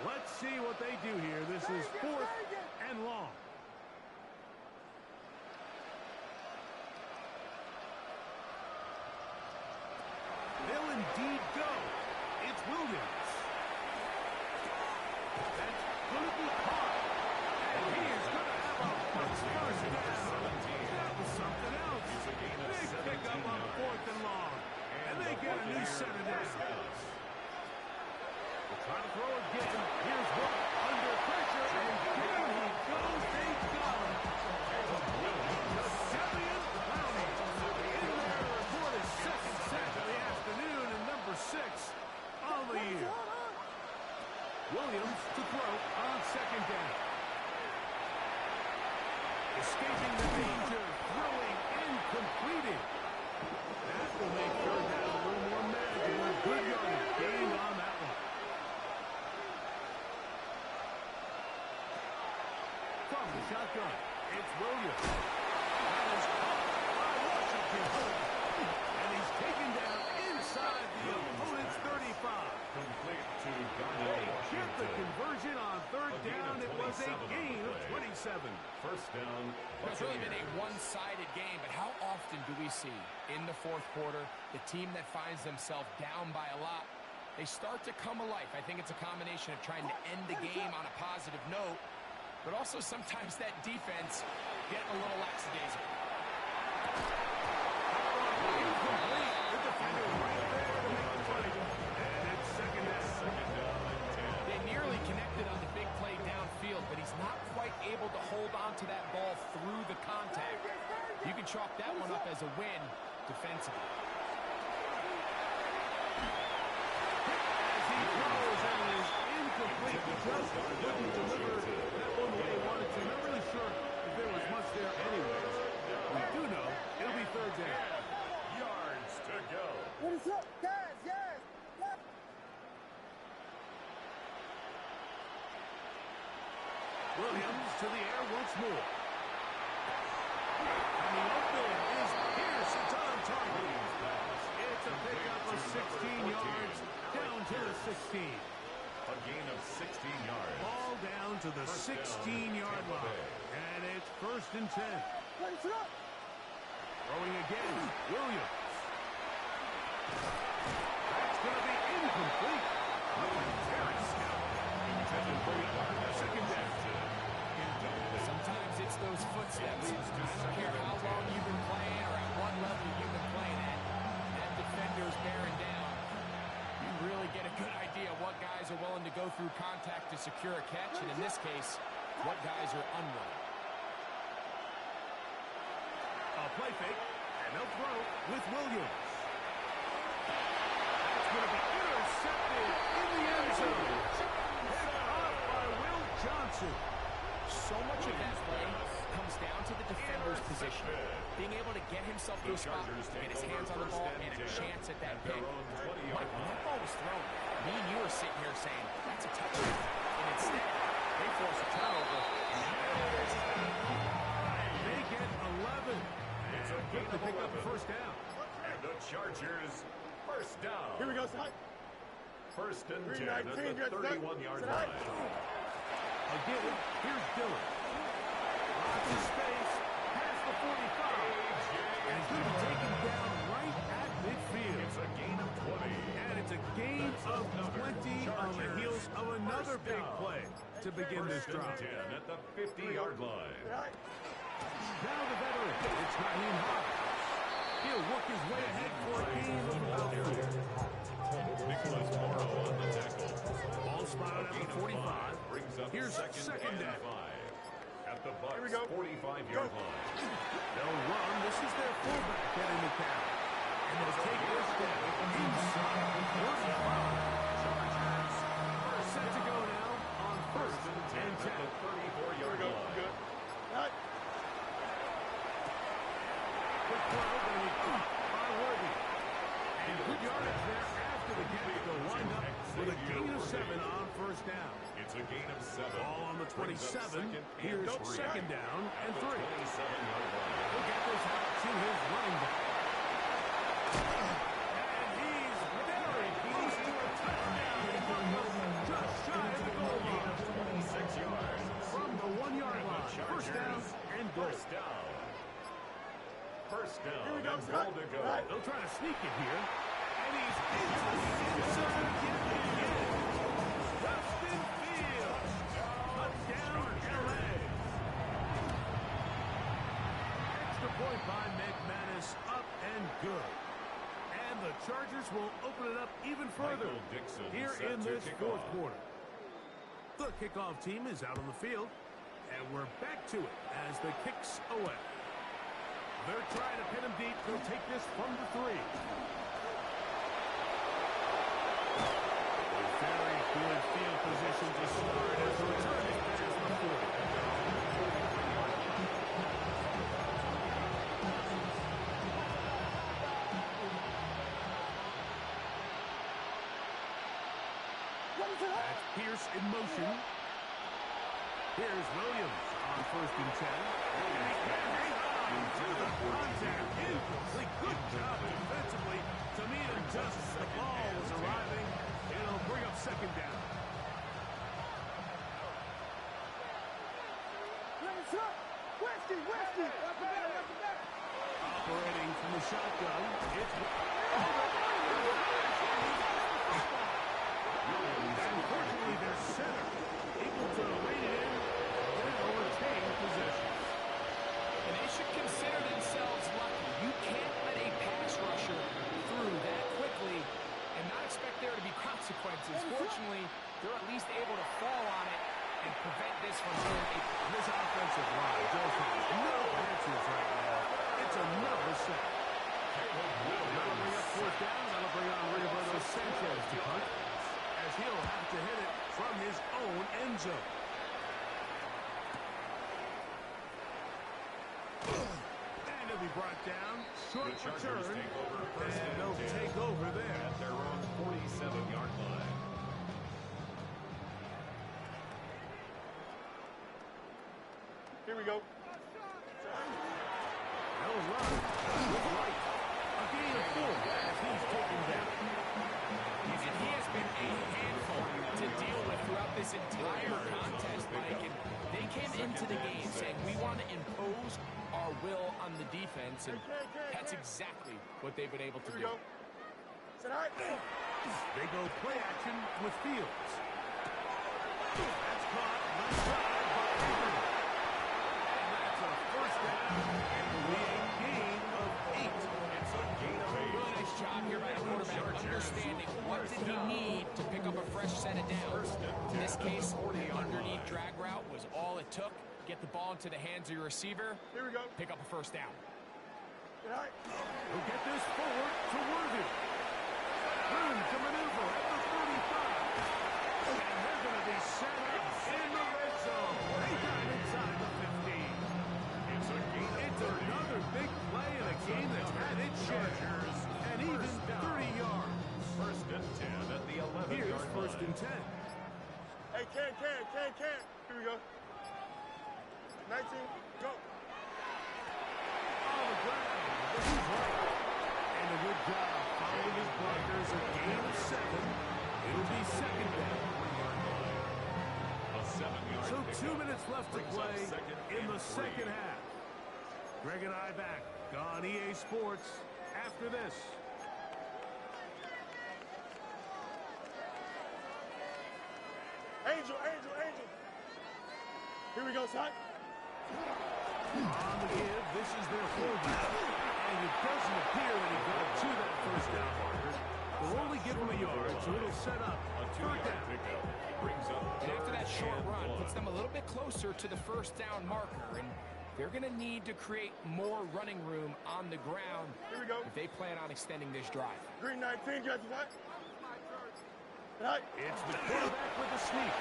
Let's see what they do here. This is 4th and long. They'll indeed go. It's Williams. That's going to be caught. And he is going to have a first down. That was something else. Big pickup on 4th and long. And they get a new set of downs. Trying to throw again. Here's one under pressure, and down he goes. They got him. The Savian Clowney in there for his 2nd sack of the afternoon and number 6 on the year. Williams to throw on 2nd down. Escaping the danger, throwing and completing. That will make 3rd down a little more manageable. Good yardage gained on that one. From the shotgun, it's Williams. That is caught by Washington. And he's taken down inside the opponent's 35. complete to Garner Get the Washington. conversion on 3rd down. It was a gain of 27. First down. It's really been a Buccaneers. one-sided game, but how often do we see in the 4th quarter the team that finds themselves down by a lot, they start to come alive. I think it's a combination of trying to end the game on a positive note, but also sometimes that defense getting a little lackadaisical. Incomplete. The defender right there to make the play. And it's 2nd down. Second down and 10. They nearly connected on the big play downfield, but he's not quite able to hold on to that ball through the contact. You can chalk that one up as a win defensively. As he throws and is incomplete. Just couldn't deliver that one the way he wanted to. Not really sure if there was much there anyways. We do know it'll be 3rd down. Yards to go. What is up, guys? Yes. Williams to the air once more. Coming open is Pierce. It's on target. It's a pickup of 16 yards down to the 16. A gain of 16 yards. Ball down to the 16-yard line. And it's 1st and 10. Throwing again, Williams. That's going to be incomplete. Terrace intended for the 2nd down. Sometimes it's those footsteps. I don't care how long you've been playing or at what level you've been playing at. That defender's bearing down. You really get a good idea what guys are willing to go through contact to secure a catch, and in this case, what guys are unwilling. A play fake, and they'll throw with Williams. That's going to be intercepted in the end by Will Johnson. So much of that play comes down to the defender's position. Being able to get himself to a spot, get his hands on the ball, and a chance at that pick. Mike, when that ball was thrown, me and you were sitting here saying, that's a touchdown. And instead, they force a turnover, and now They get 11. It's a quick to pick up the first down. And the Chargers, first down. Here we go, son. First and 10 at 319, the 31-yard line. Again, here's Dillon. Lots of space, past the 45. And he'll be taken down right at midfield. It's a gain of 20. And it's a gain of 20 on the heels of another big play to begin this First drive. and 10 at the 50-yard line. Now the veteran, it's Raheem Hawkins. He'll work his way ahead for a gain of about 4. Nicholas Morrow on the tackle. Ball spotted at the 45. Brings up Here's second and down. 5. At the Bucks' Here we go. 45-yard line. They'll run. This is their fullback getting the count. And they'll take this down inside the 45. Set to go now on first and 10. At the 34-yard line. Quick throw, then he caught by Worthy. And good yardage there after the catch. They'll wind up with a gain of 7 on first down. It's a gain of 7. Ball on the Brings up 27. second and Here's 3. second down and 3. 27-yard line. He'll get this out to his running back. And he's very close to a touchdown. Just shy of the goal line. 26 yards. From the 1-yard line. First down and goal. First down. First down. Here we go, And son. goal to go. Right. They'll try to sneak it here. And he's into the inside yet again. Justin Fields. Touchdown, LA. Extra point by McManus. Up and good. And the Chargers will open it up even further Michael Dixon here set in to this kick fourth off. quarter. The kickoff team is out on the field. And we're back to it as the kicks away. They're trying to pin him deep. They'll take this from the 3. Very good field position to start as the return is past the 40. That's Pierce in motion. Here's Williams on first and 10. And he can't hang on to the contact. Incomplete. Good job defensively to meet him just as the ball was arriving. It'll bring up second down. Operating from the shotgun. It's unfortunately their center able to rein it in and overtake possession. And they should consider themselves lucky. You can't let a pass rusher through that quickly and not expect there to be consequences. Fortunately, they're at least able to fall on it and prevent this from being a... This offensive line just has no answers right now. It's another sack. That'll bring up fourth down. That'll bring on Roberto Sanchez to punt, as he'll have to hit it from his own end zone. And he'll be brought down. Short The Chargers return. take over first And and they'll 10 take over there. at their own 47-yard line. Here we go. They'll run with Wright. A gain of 4 as he's taken down. And he has been a handful to deal with throughout this entire contest, Mike. And they came into the game saying, we want to impose our will on the defense, and that's exactly what they've been able to Here we do. go. Sit out. They go play action with Fields. That's caught left side by Ingram. And that's a first down and a gain of 8. It's a gain of 8. Really nice job here by the quarterback, understanding what did he need to pick up a fresh set of downs. In this case, the underneath drag route was all it took. Get the ball into the hands of your receiver, Here we go. pick up a first down. Sit out. He'll get this forward to Worthy. Room to maneuver at the 35. and 10. Hey, Ken. Here we go. 19, go. On the ground. This is right. And a good job following his blockers. A gain of 7. It'll be second down. A 7-yard So pickup. 2 minutes left to Brings play up second in and the 3. second half. Greg and I back on EA Sports after this. Angel. Here we go, son. On the give, this is their fullback. And it doesn't appear that he got to that first down marker. They'll only give him a yard, so it'll set up A third 2-yard down. pickup. Brings up And after that short third run, and puts 1. them a little bit closer to the first down marker. And they're going to need to create more running room on the ground Here we go. if they plan on extending this drive. Green 19, guys, what? Right. It's the quarterback with the sneak.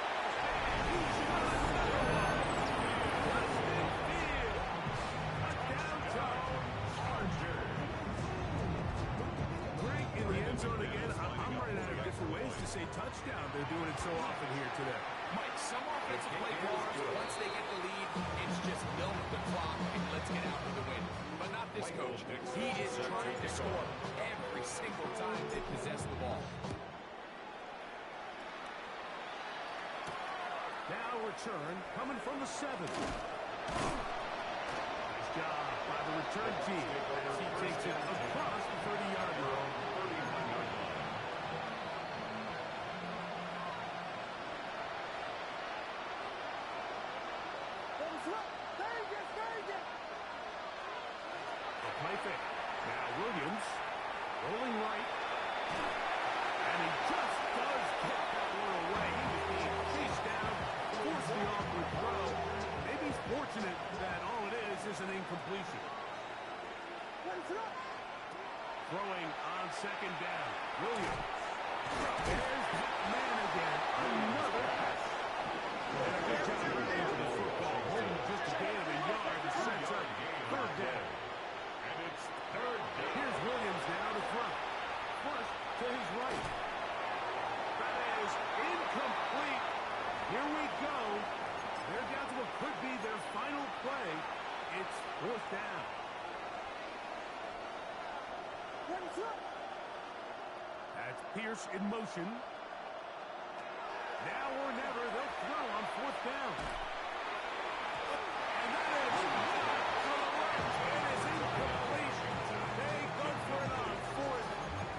Greg in the end zone again. I'm running out of different ways to say touchdown. They're doing it so often here today. Mike, some offensive play callers, once they get the lead, it's just milk the clock and let's get out with the win. But not this coach. He is trying to score every single time they possess the ball. Now return coming from the 7. Nice job by the return team as he takes it across the 30-yard line. The play fake. Now Williams rolling right. And he just does kick that one away. He was being chased down, forced the awkward throw. Maybe he's fortunate that all it is an incompletion. Throwing on second down. Williams. There's that man again. Another pass. And a good job running into the football. Holding just a gain of a yard to set up third down. And it's third down. Here's Williams now to front. Flush to his right. That is incomplete. Here we go. They're down to what could be their final play. It's fourth down. That's Pierce in motion. Now or never, they'll throw on fourth down. And that is not to the left. It is incomplete. They go for it on fourth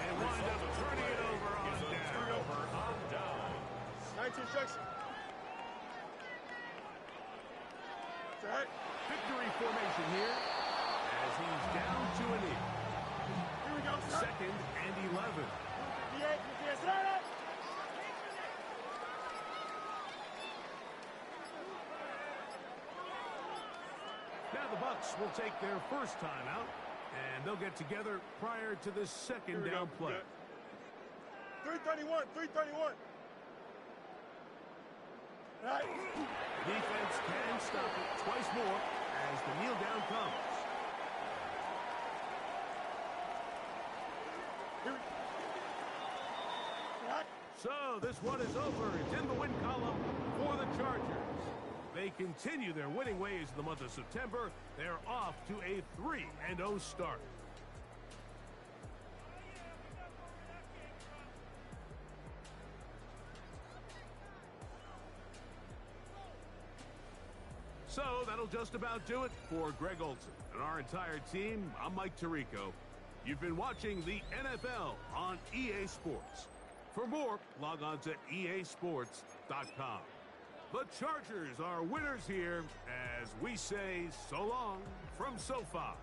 and wind up turning it over on down. Turnover on down. 19 Jackson. It's all right. Victory formation here as he's down to a knee. Here we go, son. Second and 11. 58, 58, right. Now the Bucs will take their first time out, and they'll get together prior to this second down play. 331, 331. Right. The defense can stop it twice more as the kneel down comes. Here we right. So this one is over. It's in the win column for the Chargers. They continue their winning ways in the month of September. They're off to a 3-0 start. So that'll just about do it for Greg Olson and our entire team. I'm Mike Tirico. You've been watching the NFL on EA Sports. For more, log on to easports.com. The Chargers are winners here as we say so long from SoFi.